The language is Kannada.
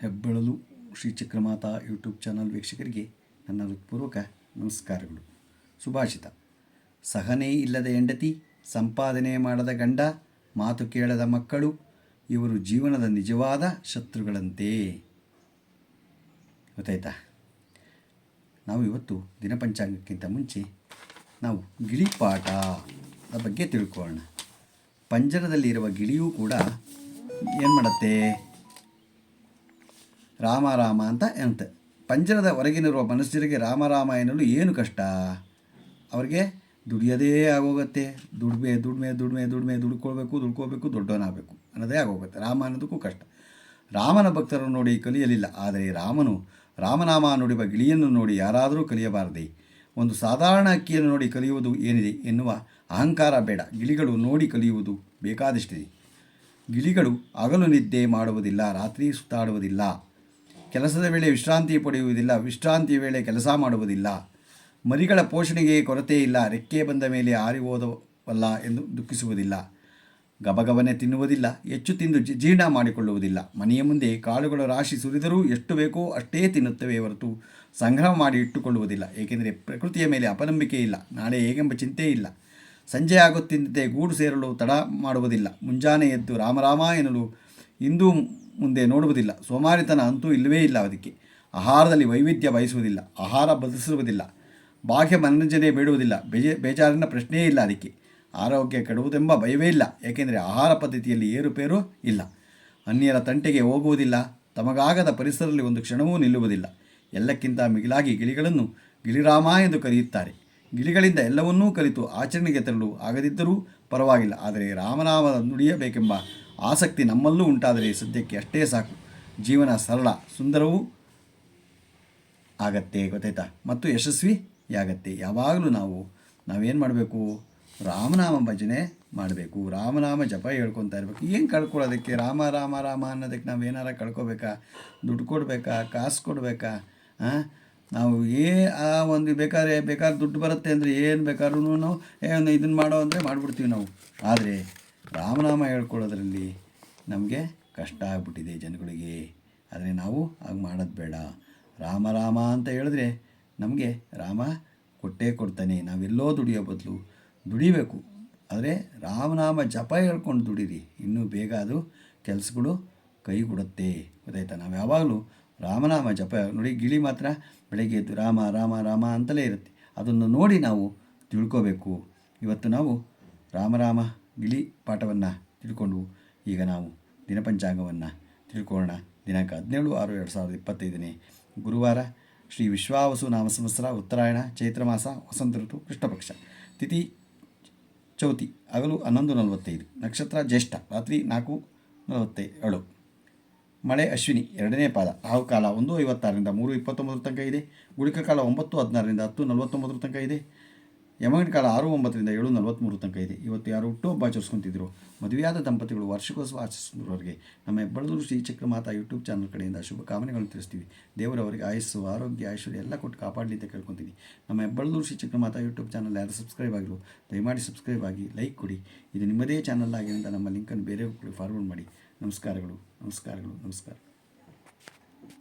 ಹೆಬ್ಬೆಳಲು ಶ್ರೀ ಚಕ್ರಮಾತಾ ಯೂಟ್ಯೂಬ್ ಚಾನಲ್ ವೀಕ್ಷಕರಿಗೆ ನನ್ನ ಹೃತ್ಪೂರ್ವಕ ನಮಸ್ಕಾರಗಳು. ಸುಭಾಷಿತ: ಸಹನೆ ಇಲ್ಲದ ಹೆಂಡತಿ, ಸಂಪಾದನೆ ಮಾಡದ ಗಂಡ, ಮಾತು ಕೇಳದ ಮಕ್ಕಳು, ಇವರು ಜೀವನದ ನಿಜವಾದ ಶತ್ರುಗಳಂತೆ. ಗೊತ್ತಾಯ್ತಾ? ನಾವು ಇವತ್ತು ದಿನಪಂಚಾಂಗಕ್ಕಿಂತ ಮುಂಚೆ ನಾವು ಗಿಳಿಪಾಠದ ಬಗ್ಗೆ ತಿಳ್ಕೊಳ್ಳೋಣ. ಪಂಜರದಲ್ಲಿರುವ ಗಿಳಿಯೂ ಕೂಡ ಏನು ಮಾಡುತ್ತೆ? ರಾಮ ರಾಮ ಅಂತ ಎನ್ನುತ್ತೆ. ಪಂಜರದ ಹೊರಗಿನಿರುವ ಮನುಷ್ಯರಿಗೆ ರಾಮ ರಾಮ ಎನ್ನಲು ಏನು ಕಷ್ಟ? ಅವರಿಗೆ ದುಡಿಯೋದೇ ಆಗೋಗುತ್ತೆ. ದುಡ್ಕೋಬೇಕು, ದೊಡ್ಡವನಾಗಬೇಕು ಅನ್ನೋದೇ ಆಗೋಗುತ್ತೆ. ರಾಮ ಅನ್ನೋದಕ್ಕೂ ಕಷ್ಟ. ರಾಮನ ಭಕ್ತರನ್ನು ನೋಡಿ ಕಲಿಯಲಿಲ್ಲ, ಆದರೆ ರಾಮನಾಮ ನುಡಿಯುವ ಗಿಳಿಯನ್ನು ನೋಡಿ ಯಾರಾದರೂ ಕಲಿಯಬಾರದೆ? ಒಂದು ಸಾಧಾರಣ ಅಕ್ಕಿಯನ್ನು ನೋಡಿ ಕಲಿಯುವುದು ಏನಿದೆ ಎನ್ನುವ ಅಹಂಕಾರ ಬೇಡ. ಗಿಳಿಗಳು ನೋಡಿ ಕಲಿಯುವುದು ಬೇಕಾದಷ್ಟಿದೆ. ಗಿಳಿಗಳು ಹಗಲು ನಿದ್ದೆ ಮಾಡುವುದಿಲ್ಲ, ರಾತ್ರಿ ಸುತ್ತಾಡುವುದಿಲ್ಲ, ಕೆಲಸದ ವೇಳೆ ವಿಶ್ರಾಂತಿ ಪಡೆಯುವುದಿಲ್ಲ, ವಿಶ್ರಾಂತಿಯ ವೇಳೆ ಕೆಲಸ ಮಾಡುವುದಿಲ್ಲ. ಮರಿಗಳ ಪೋಷಣೆಗೆ ಕೊರತೆ ಇಲ್ಲ, ರೆಕ್ಕೆ ಬಂದ ಮೇಲೆ ಹಾರಿ ಹೋದವಲ್ಲ ಎಂದು ದುಃಖಿಸುವುದಿಲ್ಲ. ಗಬಗಬನೆ ತಿನ್ನುವುದಿಲ್ಲ, ಹೆಚ್ಚು ತಿಂದು ಜೀರ್ಣ ಮಾಡಿಕೊಳ್ಳುವುದಿಲ್ಲ. ಮನೆಯ ಮುಂದೆ ಕಾಳುಗಳ ರಾಶಿ ಸುರಿದರೂ ಎಷ್ಟು ಬೇಕೋ ಅಷ್ಟೇ ತಿನ್ನುತ್ತವೆ ಹೊರತು ಸಂಗ್ರಹ ಮಾಡಿ ಇಟ್ಟುಕೊಳ್ಳುವುದಿಲ್ಲ. ಏಕೆಂದರೆ ಪ್ರಕೃತಿಯ ಮೇಲೆ ಅಪನಂಬಿಕೆ ಇಲ್ಲ, ನಾಳೆ ಹೇಗೆಂಬ ಚಿಂತೆ ಇಲ್ಲ. ಸಂಜೆ ಆಗುತ್ತಿದ್ದಂತೆ ಗೂಡು ಸೇರಲು ತಡ ಮಾಡುವುದಿಲ್ಲ. ಮುಂಜಾನೆ ಎದ್ದು ರಾಮರಾಮ ಎನ್ನಲು ಇಂದು ಮುಂದೆ ನೋಡುವುದಿಲ್ಲ. ಸೋಮಾರಿತನ ಅಂತೂ ಇಲ್ಲವೇ ಇಲ್ಲ. ಅದಕ್ಕೆ ಆಹಾರದಲ್ಲಿ ವೈವಿಧ್ಯ ಬಯಸುವುದಿಲ್ಲ, ಆಹಾರ ಬದಲಿಸುವುದಿಲ್ಲ, ಬಾಹ್ಯ ಮನರಂಜನೆ ಬೇಡುವುದಿಲ್ಲ, ಬೇಜಾರಿನ ಪ್ರಶ್ನೆಯೇ ಇಲ್ಲ. ಅದಕ್ಕೆ ಆರೋಗ್ಯ ಕೆಡುವುದೆಂಬ ಭಯವೇ ಇಲ್ಲ. ಏಕೆಂದರೆ ಆಹಾರ ಪದ್ಧತಿಯಲ್ಲಿ ಏರುಪೇರು ಇಲ್ಲ. ಅನ್ಯರ ತಂಟೆಗೆ ಹೋಗುವುದಿಲ್ಲ, ತಮಗಾಗದ ಪರಿಸರದಲ್ಲಿ ಒಂದು ಕ್ಷಣವೂ ನಿಲ್ಲುವುದಿಲ್ಲ. ಎಲ್ಲಕ್ಕಿಂತ ಮಿಗಿಲಾಗಿ ಗಿಳಿಗಳನ್ನು ಗಿಳಿರಾಮ ಎಂದು ಕರೆಯುತ್ತಾರೆ. ಗಿಳಿಗಳಿಂದ ಎಲ್ಲವನ್ನೂ ಕಲಿತು ಆಚರಣೆಗೆ ತರಲು ಆಗದಿದ್ದರೂ ಪರವಾಗಿಲ್ಲ, ಆದರೆ ರಾಮನಾಮ ನುಡಿಯಬೇಕೆಂಬ ಆಸಕ್ತಿ ನಮ್ಮಲ್ಲೂ ಉಂಟಾದರೆ ಸದ್ಯಕ್ಕೆ ಅಷ್ಟೇ ಸಾಕು. ಜೀವನ ಸರಳ, ಸುಂದರವೂ ಆಗತ್ತೆ. ಗೊತ್ತಾಯ್ತಾ? ಮತ್ತು ಯಶಸ್ವಿಯಾಗತ್ತೆ. ಯಾವಾಗಲೂ ನಾವೇನು ಮಾಡಬೇಕು? ರಾಮನಾಮ ಭಜನೆ ಮಾಡಬೇಕು, ರಾಮನಾಮ ಜಪ ಹೇಳ್ಕೊತಾ ಇರಬೇಕು. ಏನು ಕಳ್ಕೊಳ್ಳೋದಕ್ಕೆ? ರಾಮ ರಾಮ ರಾಮ ಅನ್ನೋದಕ್ಕೆ ನಾವೇನಾರ ಕಳ್ಕೊಬೇಕಾ? ದುಡ್ಡು ಕೊಡಬೇಕಾ? ಕಾಸು ಕೊಡಬೇಕಾ? ನಾವು ಬೇಕಾದ್ರೆ ದುಡ್ಡು ಬರುತ್ತೆ ಅಂದರೆ ಏನು ಬೇಕಾದ್ರೂ ನಾವು ಇದನ್ನು ಮಾಡೋ ಅಂದರೆ ಮಾಡಿಬಿಡ್ತೀವಿ ನಾವು. ಆದರೆ ರಾಮನಾಮ ಹೇಳ್ಕೊಳ್ಳೋದ್ರಲ್ಲಿ ನಮಗೆ ಕಷ್ಟ ಆಗ್ಬಿಟ್ಟಿದೆ ಜನಗಳಿಗೆ. ಆದರೆ ನಾವು ಹಾಗೆ ಮಾಡೋದು ಬೇಡ. ರಾಮ ರಾಮ ಅಂತ ಹೇಳಿದ್ರೆ ನಮಗೆ ರಾಮ ಕೊಟ್ಟೇ ಕೊಡ್ತಾನೆ. ನಾವೆಲ್ಲೋ ದುಡಿಯೋ ಬದಲು ದುಡಿಬೇಕು. ಆದರೆ ರಾಮನಾಮ ಜಪ ಹೇಳ್ಕೊಂಡು ದುಡೀರಿ, ಇನ್ನೂ ಬೇಗ ಅದು ಕೆಲಸಗಳು ಕೈ ಕೊಡುತ್ತೆ. ಗೊತ್ತಾಯ್ತಾ? ನಾವು ಯಾವಾಗಲೂ ರಾಮನಾಮ ಜಪ ನೋಡಿ. ಗಿಳಿ ಮಾತ್ರ ಬೆಳಗ್ಗೆ ಎದ್ದು ರಾಮ ರಾಮ ರಾಮ ಅಂತಲೇ ಇರುತ್ತೆ. ಅದನ್ನು ನೋಡಿ ನಾವು ತಿಳ್ಕೋಬೇಕು. ಇವತ್ತು ನಾವು ರಾಮರಾಮ ಗಿಳಿ ಪಾಠವನ್ನು ತಿಳ್ಕೊಂಡು ಈಗ ನಾವು ದಿನಪಂಚಾಂಗವನ್ನು ತಿಳ್ಕೊಳ್ಳೋಣ. ದಿನಾಂಕ 17/6/2025 ಗುರುವಾರ, ಶ್ರೀ ವಿಶ್ವಾವಸು ನಾಮ ಸಂವತ್ಸರ, ಉತ್ತರಾಯಣ, ಚೈತ್ರ ಮಾಸ, ವಸಂತ ಋತು, ಕೃಷ್ಣಪಕ್ಷ, ತಿಥಿ ಚೌತಿ, ಹಗಲು 11:45, ನಕ್ಷತ್ರ ಜ್ಯೇಷ್ಠ, ರಾತ್ರಿ 4:47, ಮಳೆ ಅಶ್ವಿನಿ 2ನೇ ಪಾದ, ರಾಹುಕಾಲ 1:56ರಿಂದ 3:29 ತನಕ ಇದೆ, ಗುಳಿಕ ಕಾಲ 9:16ರಿಂದ 10:49 ತನಕ ಇದೆ, ಯಮಗಂಡ ಕಾಲ 6:09ರಿಂದ 7:43 ತನಕ ಇದೆ. ಇವತ್ತು ಯಾರು ಹುಟ್ಟುಹಬ್ಬ ಆಚರಿಸ್ಕೊತಿದ್ರು, ಮದುವೆಯಾದ ದಂಪತಿಗಳು ವಾರ್ಷಿಕೋತ್ಸವ ಆಚರಿಸಿದವರಿಗೆ ನಮ್ಮ ಹೆಬ್ಬೆಳಲು ಶ್ರೀ ಚಕ್ರಮಾತಾ ಯೂಟ್ಯೂಬ್ ಚಾನಲ್ ಕಡೆಯಿಂದ ಶುಭ ಕಾಮನೆಗಳನ್ನು ತಿಳಿಸ್ತೀವಿ. ದೇವರವರಿಗೆ ಆಯಸ್ಸು, ಆರೋಗ್ಯ, ಐಶ್ವರ್ಯ ಎಲ್ಲ ಕೊಟ್ಟು ಕಾಪಾಡಲಿ ಅಂತ ಕೇಳ್ಕೊತೀನಿ. ನಮ್ಮ ಹೆಬ್ಬೆಳಲು ಶ್ರೀ ಚಕ್ರಮಾತಾ ಯೂಟ್ಯೂಬ್ ಚಾನಲ್ ಯಾರು ಸಬ್ಸ್ಕ್ರೈಬ್ ಆಗಿರೋ ದಯಮಾಡಿ ಸಬ್ಸ್ಕ್ರೈಬ್ ಆಗಿ, ಲೈಕ್ ಕೊಡಿ. ಇದು ನಿಮ್ಮದೇ ಚಾನಲ್ ಆಗಿದ್ದರಿಂದ ನಮ್ಮ ಲಿಂಕನ್ನು ಬೇರೆಯವ್ರಿಗೆ ಫಾರ್ವರ್ಡ್ ಮಾಡಿ. ನಮಸ್ಕಾರಗಳು.